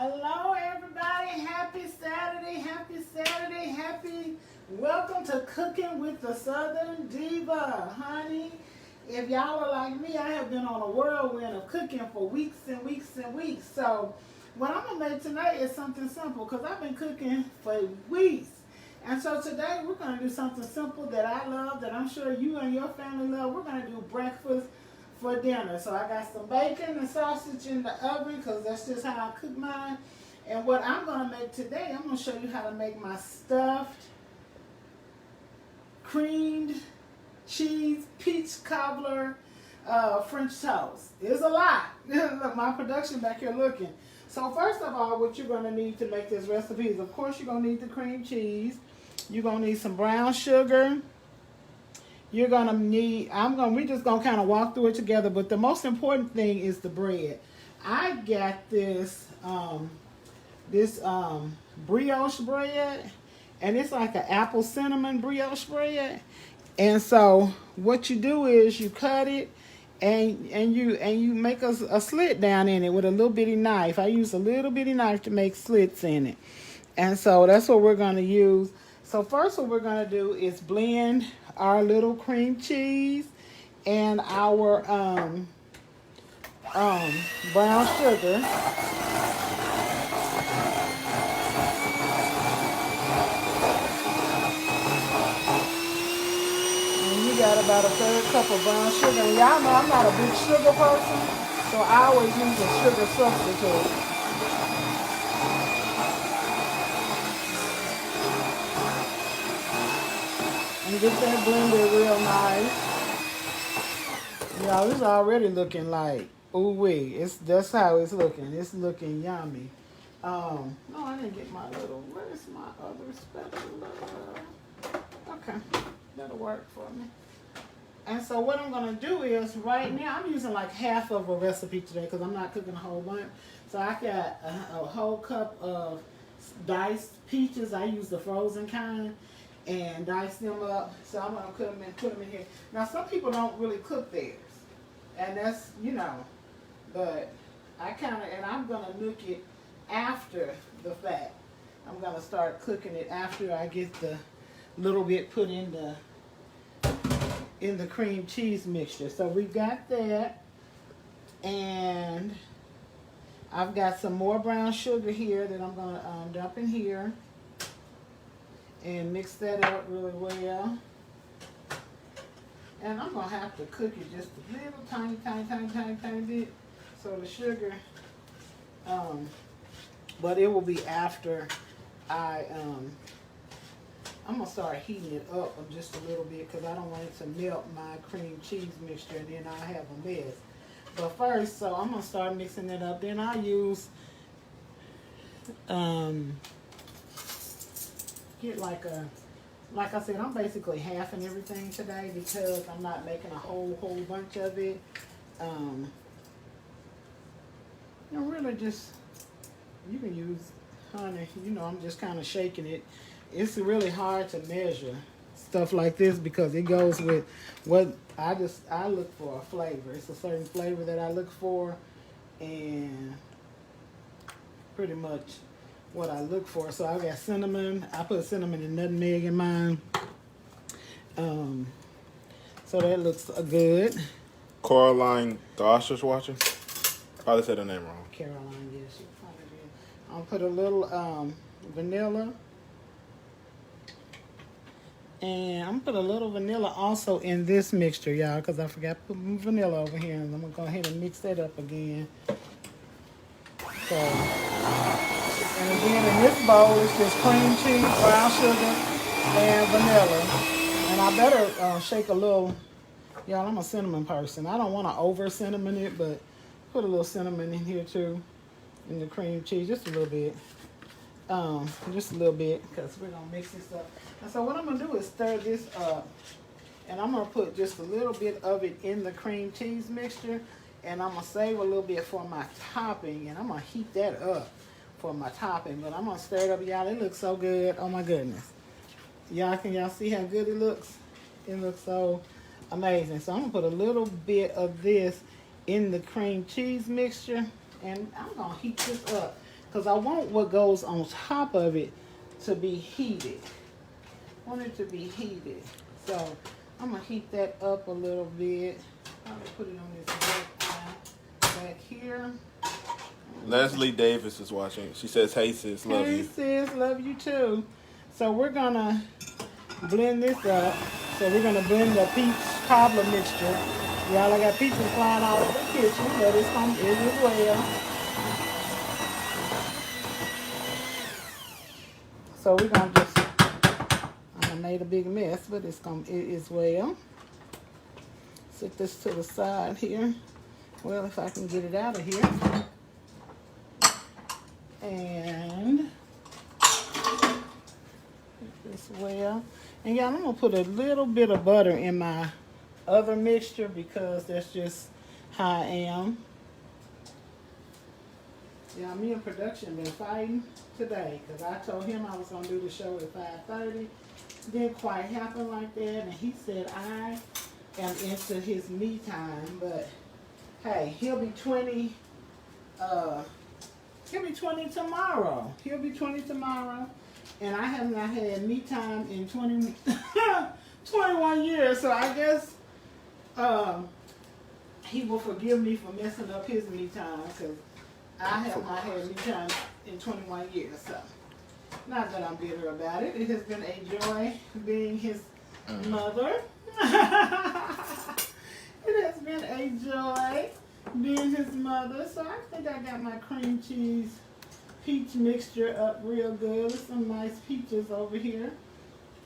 Hello, everybody. Happy Saturday. Happy Saturday. Welcome to Cooking with the Southern Diva, honey. If y'all are like me, I have been on a whirlwind of cooking for weeks and weeks and weeks. So what I'm going to make tonight is something simple because I've been cooking for weeks. And so today we're going to do something simple that I love, that I'm sure you and your family love. We're going to do breakfast for dinner. So I got some bacon and sausage in the oven because that's just how I cook mine. And what I'm going to make today, I'm going to show you how to make my stuffed, creamed cheese, peach cobbler, French toast. It's a lot. Look, my production back here looking. So first of all, what you're going to need to make this recipe is, of course, you're going to need the cream cheese. You're going to need some brown sugar. You're going to need, we're just going to kind of walk through it together, but the most important thing is the bread. I got this, brioche bread, and it's like an apple cinnamon brioche bread. And so what you do is you cut it and you make a slit down in it with a little bitty knife. I use a little bitty knife to make slits in it. And so that's what we're going to use. So first what we're going to do is blend our little cream cheese and our brown sugar. And you got about a third cup of brown sugar. And y'all know I'm not a big sugar person, so I always use a sugar substitute. And get that blended real nice. Y'all, it's already looking like, ooh wee. That's how it's looking. It's looking yummy. No, I didn't get my little, where's my other spatula? Okay, that'll work for me. And so what I'm gonna do is, right now, I'm using like half of a recipe today because I'm not cooking a whole bunch. So I got a whole cup of diced peaches. I use the frozen kind. And dice them up. So I'm gonna put them in here. Now some people don't really cook theirs, and that's, you know, but I and I'm gonna nook it after the fact. I'm gonna start cooking it after I get the little bit put in the cream cheese mixture. So we've got that, and I've got some more brown sugar here that I'm gonna dump in here. And mix that up really well. And I'm going to have to cook it just a little tiny bit. So the sugar, but it will be after I'm going to start heating it up just a little bit because I don't want it to melt my cream cheese mixture and then I'll have a mess. But first, so I'm going to start mixing it up. Then I'll use, get like I said, I'm basically halving everything today because I'm not making a whole bunch of it. Really just, you can use honey, I'm just kind of shaking it. It's really hard to measure stuff like this because it goes with what I look for a flavor. It's a certain flavor that I look for, and pretty much what I look for. So I got cinnamon. I put cinnamon and nutmeg in mine. So that looks good. Caroline Gosh is watching. Probably said her name wrong. Caroline, yes, she probably did. I'll put a little vanilla. And I'm going to put a little vanilla also in this mixture, y'all, because I forgot to put vanilla over here. And I'm going to go ahead and mix that up again. So, and again, in this bowl, it's just cream cheese, brown sugar, and vanilla. And I better shake a little. Y'all, I'm a cinnamon person. I don't want to over cinnamon it, but put a little cinnamon in here too, in the cream cheese, just a little bit. Just a little bit, because we're going to mix this up. And so what I'm going to do is stir this up. And I'm going to put just a little bit of it in the cream cheese mixture. And I'm going to save a little bit for my topping. And I'm going to heat that up for my topping. But I'm going to stir it up, y'all. It looks so good. Oh, my goodness. Can y'all see how good it looks? It looks so amazing. So I'm going to put a little bit of this in the cream cheese mixture. And I'm going to heat this up. because I want what goes on top of it to be heated. I want it to be heated. So I'm going to heat that up a little bit. I'm going to put it on this back here. Leslie Davis is watching. She says, hey sis, love Hey you. sis, love you too. So we're going to blend this up. So we're going to blend the peach cobbler mixture. Y'all, I got peaches flying all over the kitchen, but it's going to as well. So we're going to just, I made a big mess, but it's going to, it as well. Set this to the side here. Well, if I can get it out of here. And this well. And y'all, I'm going to put a little bit of butter in my other mixture because that's just how I am. Yeah, me and production been fighting today because I told him I was going to do the show at 5:30. Didn't quite happen like that, and he said I am into his me time, but hey, he'll be 20. He'll be 20 tomorrow. He'll be 20 tomorrow, and I have not had me time in 21 years. So I guess he will forgive me for messing up his me time because I have not had me time in 21 years. So not that I'm bitter about it. It has been a joy being his mother. It has been a joy being his mother. So I think I got my cream cheese peach mixture up real good. There's some nice peaches over here.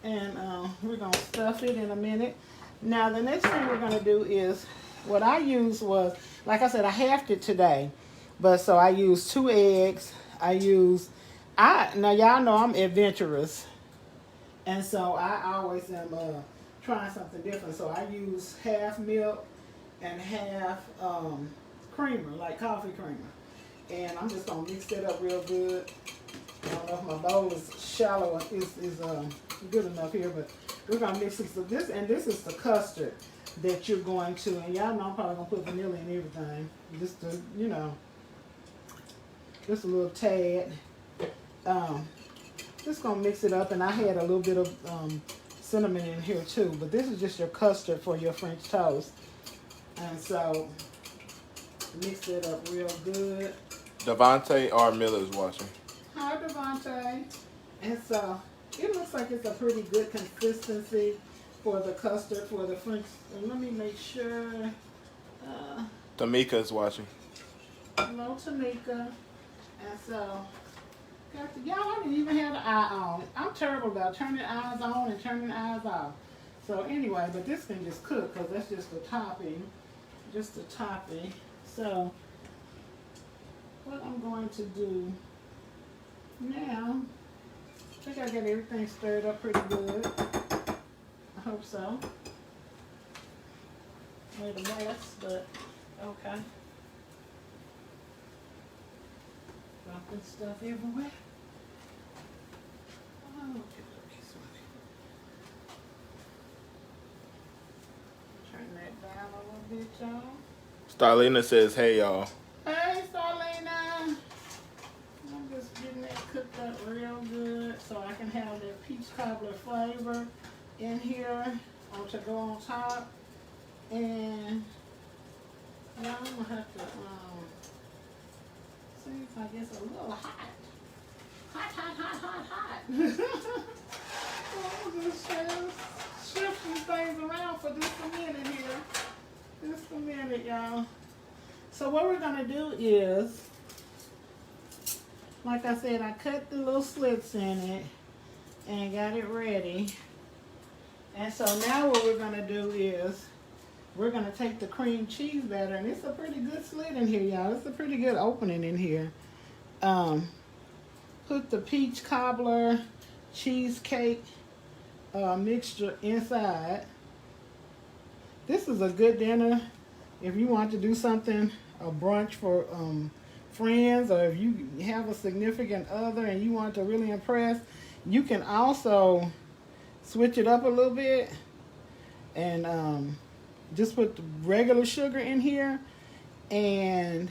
And we're going to stuff it in a minute. Now the next thing we're going to do is, what I used was, like I said, I halved it today. But so I used 2 eggs. Now y'all know I'm adventurous. And so I always am trying something different. So I use half milk and half creamer, like coffee creamer. And I'm just going to mix it up real good. I don't know if my bowl is shallow, is good enough here, but we're going to mix it. So this is the custard that you're going to, and y'all know I'm probably going to put vanilla in everything. Just to, you know, just a little tad. Just going to mix it up, and I had a little bit of cinnamon in here too, but this is just your custard for your French toast. And so, mix it up real good. Devontae R. Miller is watching. Hi, Devontae. And so, it looks like it's a pretty good consistency for the custard, for the French. And let me make sure. Tamika is watching. Hello, Tamika. And so, y'all, I didn't even have the eye on. I'm terrible about turning eyes on and turning eyes off. So anyway, but this can just cook because that's just the topping. Just the topping. So, what I'm going to do now, I think I got everything stirred up pretty good. I hope so. Made a mess, but okay. Dropping stuff everywhere. Oh, okay, sweetie. Turn that down a little bit, y'all. Starlina says, hey y'all. Hey, Starlina. I'm just getting that cooked up real good so I can have that peach cobbler flavor in here to go on top. And now I'm going to have to see if I get a little hot. Hot. Oh, just shift these things around for just a minute here. Just a minute, y'all. So what we're going to do is, like I said, I cut the little slits in it and got it ready. And so now what we're going to do is, we're going to take the cream cheese batter, and it's a pretty good slit in here, y'all. It's a pretty good opening in here. Put the peach cobbler cheesecake mixture inside. This is a good dinner if you want to do something, a brunch for friends, or if you have a significant other and you want to really impress. You can also switch it up a little bit and just put the regular sugar in here and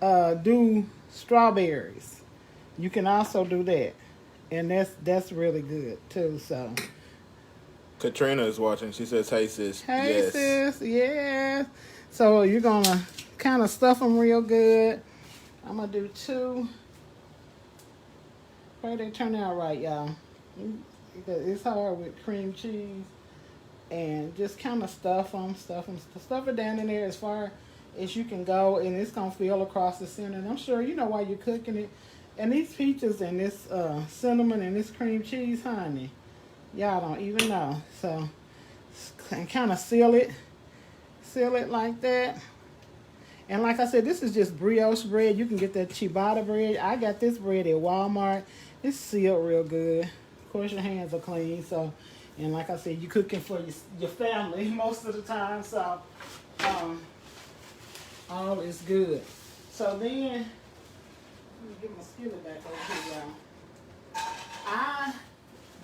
do strawberries. You can also do that, and that's really good too. So, Katrina is watching. She says, "Hey sis, hey yes." sis, yes. So you're gonna kind of stuff them real good. I'm gonna do 2. Pray they turn out right, y'all. It's hard with cream cheese, and just kind of stuff it down in there as far as you can go, and it's gonna feel across the center. And I'm sure you know why you're cooking it. And these peaches and this cinnamon and this cream cheese, honey, y'all don't even know. So, and kind of seal it like that. And like I said, this is just brioche bread. You can get that ciabatta bread. I got this bread at Walmart. It's sealed real good. Of course, your hands are clean. So, and like I said, you're cooking for your family most of the time. So, all is good. So then, let me get my skillet back over here, y'all.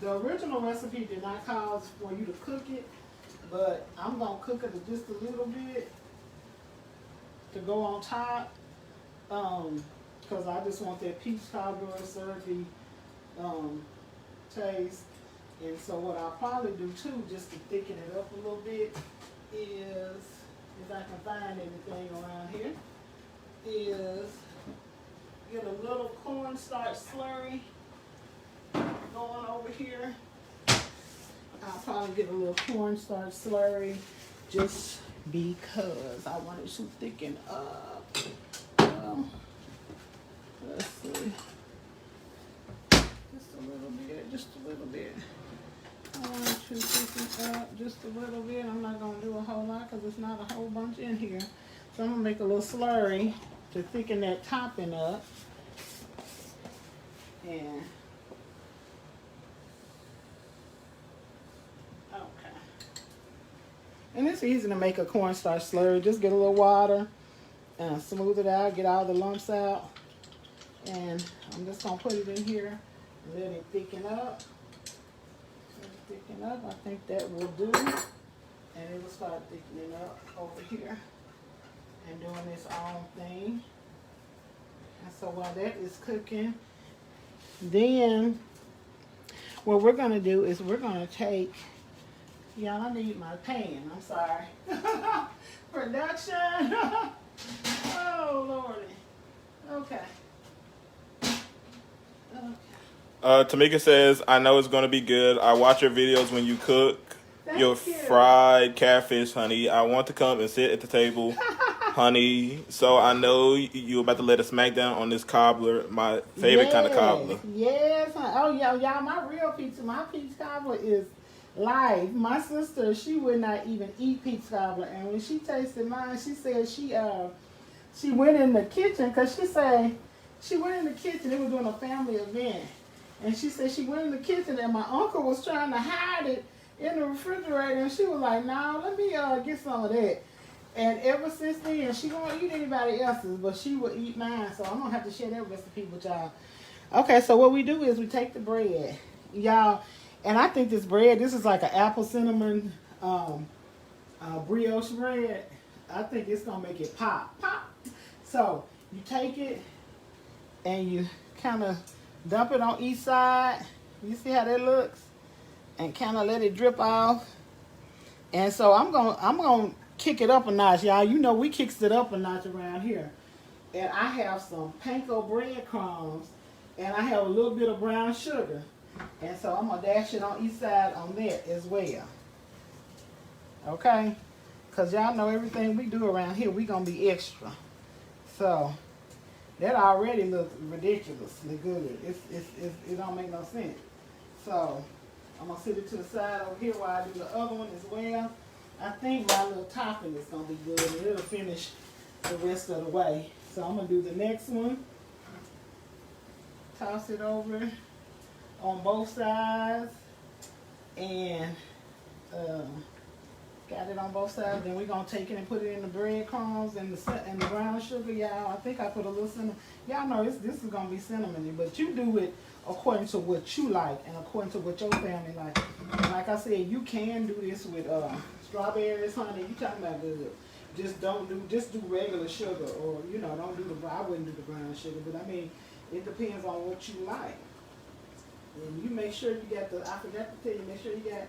The original recipe did not call for you to cook it, but I'm gonna cook it just a little bit to go on top, because I just want that peach cobbler syrupy taste. And so what I'll probably do too, just to thicken it up a little bit, is, if I can find anything around here, is get a little cornstarch slurry going over here. I'll probably get a little cornstarch slurry just because I want it to thicken up. Let's see. Just a little bit. I want it to thicken up just a little bit. I'm not going to do a whole lot because it's not a whole bunch in here. So I'm going to make a little slurry to thicken that topping up. And okay. And it's easy to make a cornstarch slurry. Just get a little water and smooth it out, get all the lumps out. And I'm just going to put it in here and let it thicken up. I think that will do. And it will start thickening up over here and doing its own thing. And so while that is cooking, then what we're going to do is we're going to take, y'all, I need my pan. I'm sorry. Production. Oh, Lordy. Okay. Tamika says, "I know it's gonna be good. I watch your videos when you cook your fried catfish, honey. I want to come and sit at the table, honey. So I know you about to let a smack down on this cobbler, my favorite kind of cobbler." Yes. Oh, y'all, my real pizza, my peach cobbler is life. My sister, she would not even eat peach cobbler, and when she tasted mine, she said she went in the kitchen, because she said she went in the kitchen. They were doing a family event. And she said she went in the kitchen and my uncle was trying to hide it in the refrigerator. And she was like, "No, let me get some of that." And ever since then, she won't eat anybody else's, but she will eat mine. So I'm going to have to share that recipe with y'all. Okay, so what we do is we take the bread, y'all. And I think this bread, this is like an apple cinnamon brioche bread. I think it's going to make it pop. So you take it and you kind of dump it on each side. You see how that looks? And kind of let it drip off. And so I'm gonna kick it up a notch, y'all. You know we kicks it up a notch around here. And I have some Panko breadcrumbs, and I have a little bit of brown sugar. And so I'm gonna dash it on each side on that as well. Okay? Because y'all know everything we do around here, we gonna be extra. So that already looks ridiculously good. It don't make no sense. So I'm gonna sit it to the side over here while I do the other one as well. I think my little topping is gonna be good, and it'll finish the rest of the way. So I'm gonna do the next one. Toss it over on both sides, and got it on both sides. Then we're gonna take it and put it in the breadcrumbs and the brown sugar, y'all. I think I put a little cinnamon. Y'all know this is gonna be cinnamony, but you do it according to what you like and according to what your family like. And like I said, you can do this with strawberries, honey. You talking about good. just do regular sugar, or you know, don't do the, I wouldn't do the brown sugar, but I mean, it depends on what you like. And you make sure you got the, I forgot to tell you, make sure you got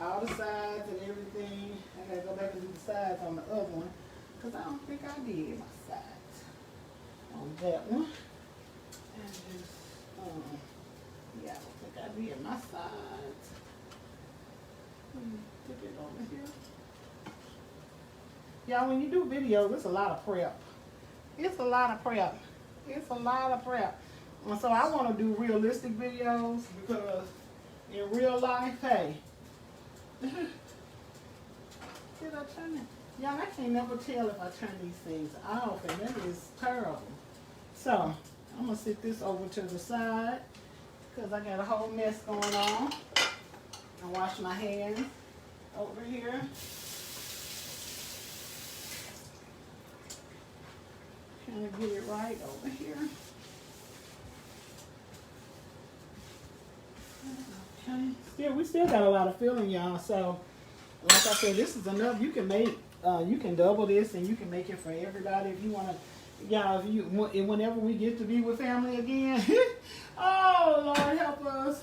all the sides and everything. I gotta go back and do the sides on the other one, because I don't think I did my sides on that one. And just, yeah, I don't think I did my sides. Put it over here. Y'all, when you do videos, it's a lot of prep. It's a lot of prep. It's a lot of prep. And so I want to do realistic videos, because in real life, hey, did I turn it? Y'all, I can't never tell if I turn these things off, and that is terrible. So I'm gonna sit this over to the side, because I got a whole mess going on. I wash my hands over here. Trying to get it right over here. Okay. We still got a lot of filling, y'all. So, like I said, this is enough. You can make, you can double this, and you can make it for everybody if you want to. Y'all, if you, whenever we get to be with family again, oh Lord help us.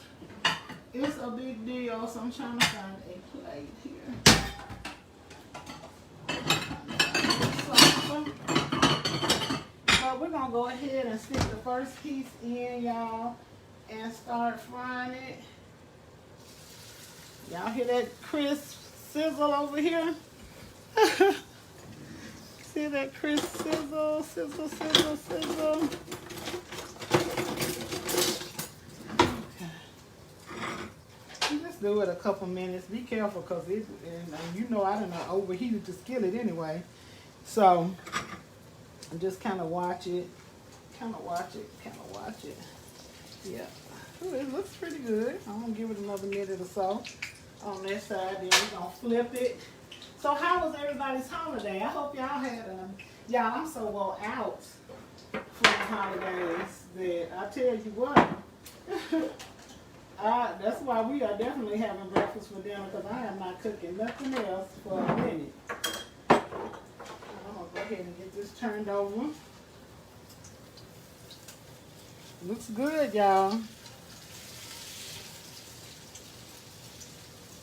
It's a big deal. So I'm trying to find a plate here. But we're gonna go ahead and stick the first piece in, y'all, and start frying it. Y'all hear that crisp sizzle over here? See that crisp sizzle, sizzle, sizzle, sizzle. Okay. You just do it a couple minutes. Be careful, because it, and you know I done overheated the skillet anyway. So just kind of watch it, kind of watch it, kind of watch it. Yeah. Ooh, it looks pretty good. I'm gonna give it another minute or so on that side. Then we're gonna flip it. So how was everybody's holiday? I hope y'all had y'all, I'm so well out for the holidays that I tell you what. That's why we are definitely having breakfast for dinner, because I am not cooking nothing else for a minute. I'm gonna go ahead and get this turned over. Looks good, y'all.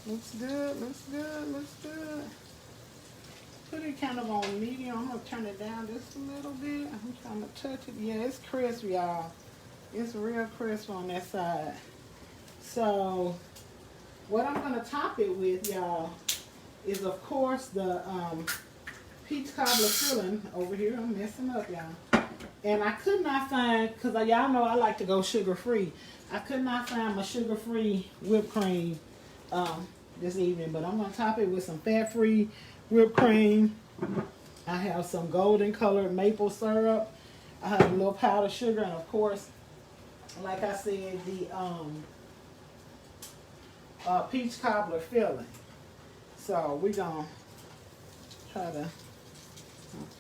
Looks good, looks good, looks good. Put it kind of on medium. I'm going to turn it down just a little bit. I'm trying to touch it. Yeah, it's crisp, y'all. It's real crisp on that side. So, what I'm going to top it with, y'all, is, of course, the peach cobbler filling over here. I'm messing up, y'all. And I could not find, because y'all know I like to go sugar-free. I could not find my sugar-free whipped cream this evening. But I'm going to top it with some fat-free whipped cream. I have some golden colored maple syrup. I have a little powdered sugar, and of course, like I said, the peach cobbler filling. So we're gonna try to,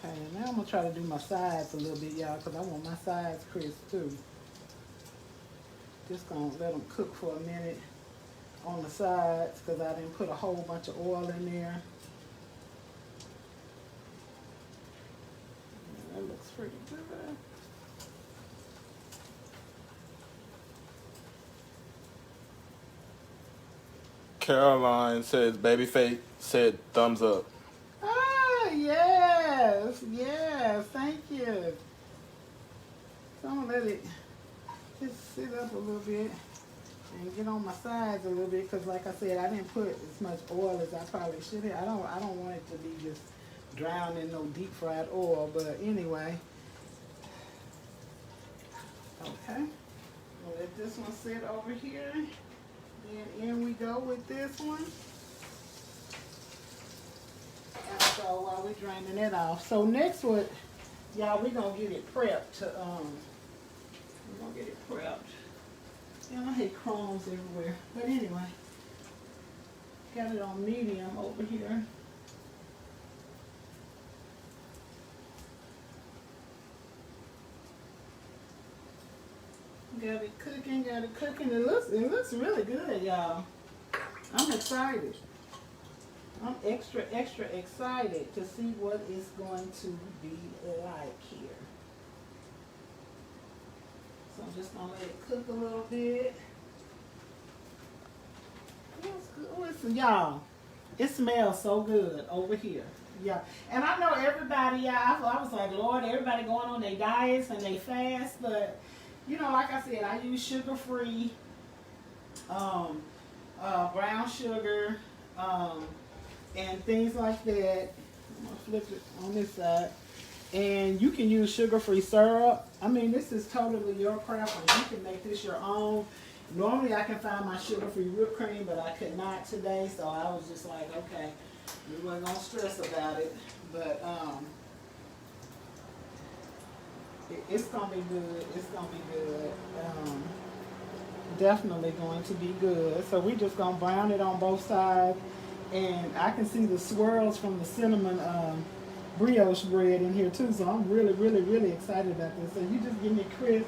okay, now I'm gonna try to do my sides a little bit, y'all, because I want my sides crisp too. Just gonna let them cook for a minute on the sides, because I didn't put a whole bunch of oil in there. That looks pretty good. Caroline says, Babyface said thumbs up. Ah, yes, yes, thank you. So I'm gonna let it just sit up a little bit and get on my sides a little bit, because like I said, I didn't put as much oil as I probably should have. I don't want it to be just drowned in no deep fried oil, but anyway. Okay, we'll let this one sit over here. Then in we go with this one. And so while we're draining it off. So next what, y'all, we're gonna get it prepped to we're gonna get it prepped. Yeah, I hate crumbs everywhere. But anyway, got it on medium over here. Got it cooking, got it cooking. It looks really good, y'all. I'm excited. I'm extra excited to see what it's going to be like here. So I'm just gonna let it cook a little bit. Listen, y'all, it smells so good over here. Yeah, and I know everybody, yeah, I was like, Lord, everybody going on their diets and they fast, but, you know, like I said, I use sugar-free, brown sugar, and things like that. I'm going to flip it on this side. And you can use sugar-free syrup. I mean, this is totally your preference. You can make this your own. Normally, I can find my sugar-free whipped cream, but I could not today, so I was just like, okay. We weren't gonna stress about it, but it's gonna be good. It's gonna be good. Definitely going to be good. So we just gonna brown it on both sides, and I can see the swirls from the cinnamon brioche bread in here too. So I'm really, really, really excited about this. So you just give me crisp.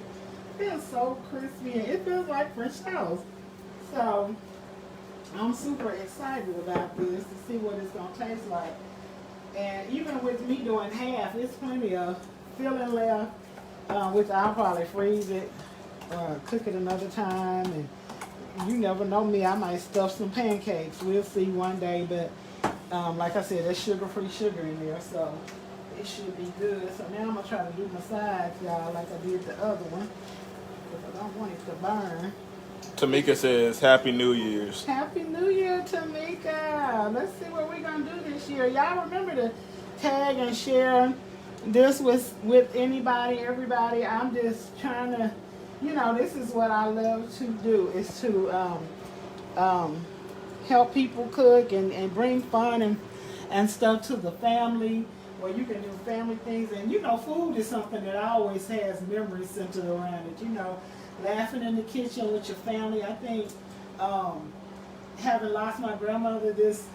It feels so crispy, and it feels like French toast. So I'm super excited about this to see what it's going to taste like. And even with me doing half, it's plenty of filling left, which I'll probably freeze it, cook it another time. And you never know me, I might stuff some pancakes. We'll see one day. But like I said, there's sugar-free sugar in there, so it should be good. So now I'm going to try to do my sides, y'all, like I did the other one, because I don't want it to burn. Tamika says, Happy New Year's. Happy New Year, Tamika. Let's see what we're going to do this year. Y'all remember to tag and share this with anybody, everybody. I'm just trying to, you know, this is what I love to do, is to help people cook and bring fun and stuff to the family, where you can do family things. And, you know, food is something that always has memories centered around it, you know. Laughing in the kitchen with your family. I think having lost my grandmother this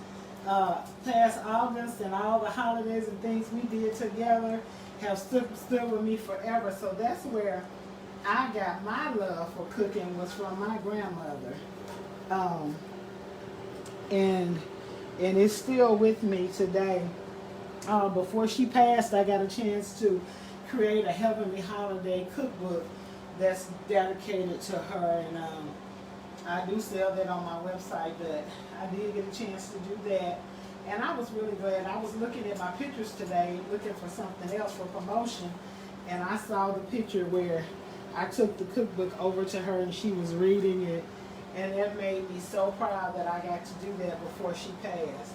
past August, and all the holidays and things we did together have stood with me forever. So that's where I got my love for cooking, was from my grandmother. And it's still with me today. Before she passed, I got a chance to create a Heavenly Holiday cookbook that's dedicated to her, and I do sell that on my website, but I did get a chance to do that, and I was really glad. I was looking at my pictures today, looking for something else for promotion, and I saw the picture where I took the cookbook over to her and she was reading it, and that made me so proud that I got to do that before she passed.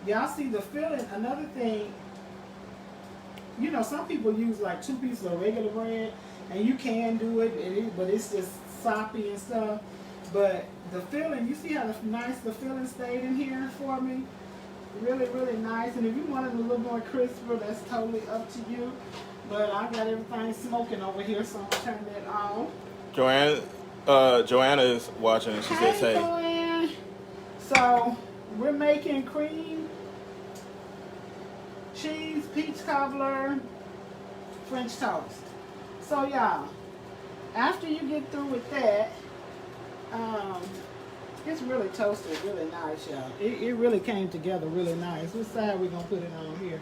Y'all see the filling. Another thing, you know, some people use like 2 pieces of regular bread, and you can do it, but it's just soppy and stuff. But the filling, you see how nice the filling stayed in here for me? Really, really nice. And if you want it a little more crisper, that's totally up to you. But I got everything smoking over here, so I'm going to turn that on. Joanna is watching, and she says, hey. Joanne. So we're making cream cheese, peach cobbler, French toast. So y'all, after you get through with that, it's really toasted really nice, y'all. It really came together really nice. What side we gonna put it on here?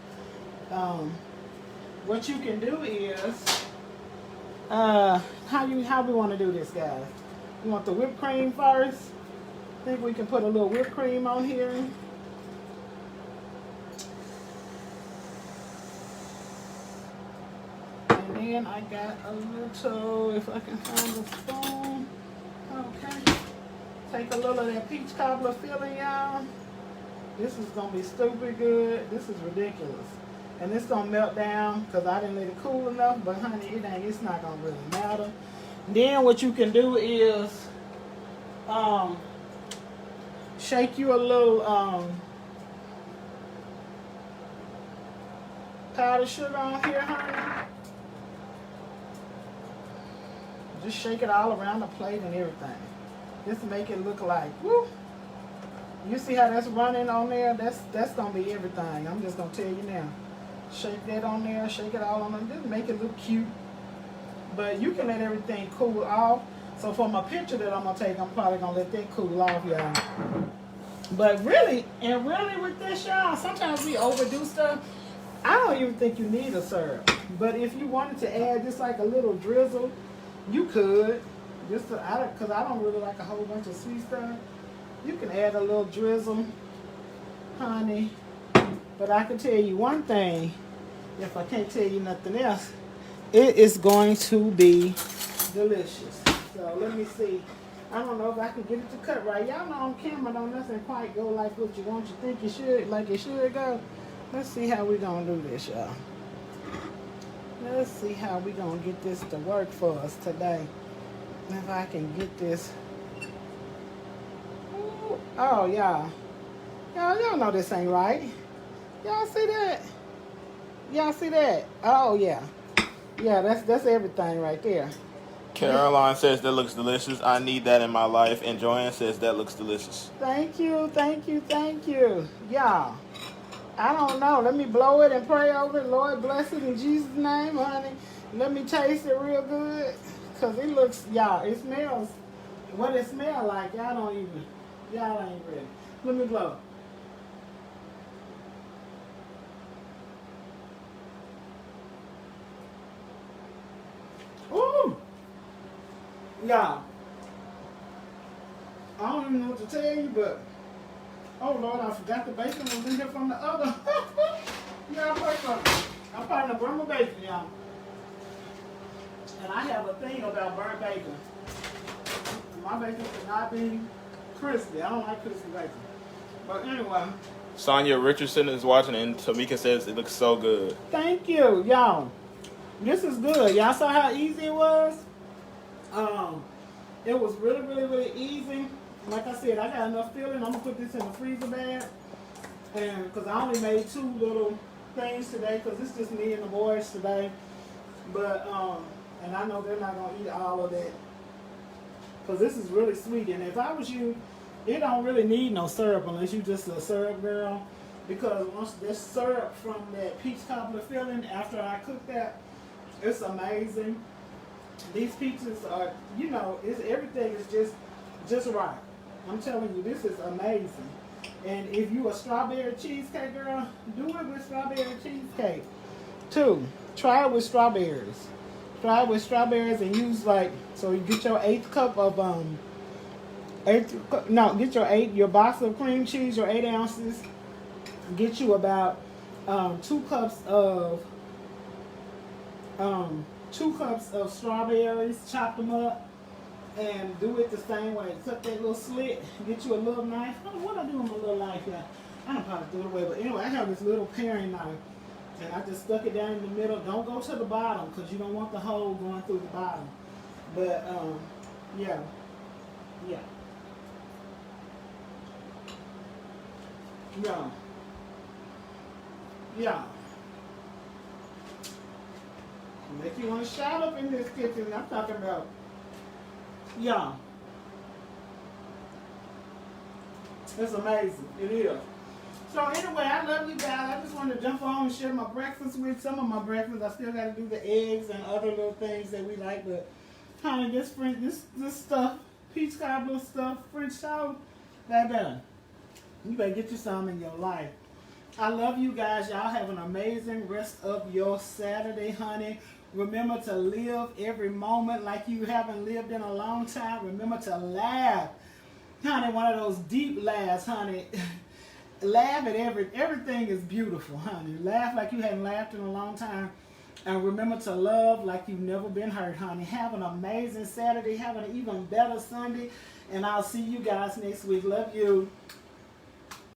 What you can do is, how we want to do this, guys? You want the whipped cream first? I think we can put a little whipped cream on here. And then I got a little, if I can find the spoon. Okay. Take a little of that peach cobbler filling, y'all. This is going to be stupid good. This is ridiculous. And it's going to melt down because I didn't let it cool enough. But honey, it's not going to really matter. Then what you can do is shake you a little powdered sugar on here, honey. Just shake it all around the plate and everything. Just to make it look like, woo. You see how that's running on there? That's gonna be everything. I'm just gonna tell you now. Shake that on there, shake it all on there. Just make it look cute. But you can let everything cool off. So for my picture that I'm gonna take, I'm probably gonna let that cool off, y'all. But really, and really with this, y'all, sometimes we overdo stuff. I don't even think you need a syrup. But if you wanted to add just like a little drizzle, you could. Just because I don't really like a whole bunch of sweet stuff. You can add a little drizzle, honey. But I can tell you one thing, if I can't tell you nothing else, it is going to be delicious. So let me see. I don't know if I can get it to cut right. Y'all know on camera don't nothing quite go like what you want. You think you should, like it should go. Let's see how we gonna do this, y'all. Let's see how we gonna get this to work for us today. If I can get this. Ooh. Oh, y'all. Y'all know this ain't right. Y'all see that? Y'all see that? Oh, yeah. Yeah, that's everything right there. Caroline says that looks delicious. I need that in my life. And Joanne says that looks delicious. Thank you, thank you, thank you. Y'all, I don't know. Let me blow it and pray over it. Lord, bless it in Jesus' name, honey. Let me taste it real good. Because it looks, y'all, it smells, what it smells like, y'all ain't ready. Let me blow. Ooh! Y'all, I don't even know what to tell you, but, oh Lord, I forgot the bacon was in here from the other. Y'all, I'm probably gonna burn my bacon, y'all. And I have a thing about burnt bacon. My bacon cannot be crispy. I don't like crispy bacon. But anyway. Sonia Richardson is watching and Tamika says it looks so good. Thank you, y'all. This is good. Y'all saw how easy it was? It was really, really, really easy. Like I said, I got enough filling. I'm going to put this in the freezer bag. And because I only made 2 little things today because it's just me and the boys today. But, and I know they're not going to eat all of that. Because this is really sweet. And if I was you, it don't really need no syrup unless you just a syrup girl. Because once this syrup from that peach cobbler filling, after I cook that, it's amazing. These peaches are, you know, everything is just right. I'm telling you, this is amazing. And if you a strawberry cheesecake girl, do it with strawberry cheesecake. 2, try it with strawberries. Try it with strawberries and use so you get your 1/8 cup of get your box of cream cheese, your 8 ounces. Get you about 2 cups of 2 cups of strawberries, chop them up, and do it the same way. Cut that little slit, get you a little knife. I don't know what I do with my little knife here. I don't probably throw it away, but anyway, I have this little paring knife. And I just stuck it down in the middle. Don't go to the bottom because you don't want the hole going through the bottom. But, yeah. Yeah. Yeah. Yeah. Make you want to shout up in this kitchen. I'm talking about. Yeah. It's amazing. It is. So anyway, I love you guys. I just wanted to jump on and share my breakfast with some of my breakfast. I still got to do the eggs and other little things that we like, but honey, this stuff, peach cobbler stuff, French toast, baby, you better get you some in your life. I love you guys. Y'all have an amazing rest of your Saturday, honey. Remember to live every moment like you haven't lived in a long time. Remember to laugh, honey. One of those deep laughs, honey. Laugh at everything is beautiful, honey. Laugh like you hadn't laughed in a long time. And remember to love like you've never been hurt, honey. Have an amazing Saturday. Have an even better Sunday. And I'll see you guys next week. Love you.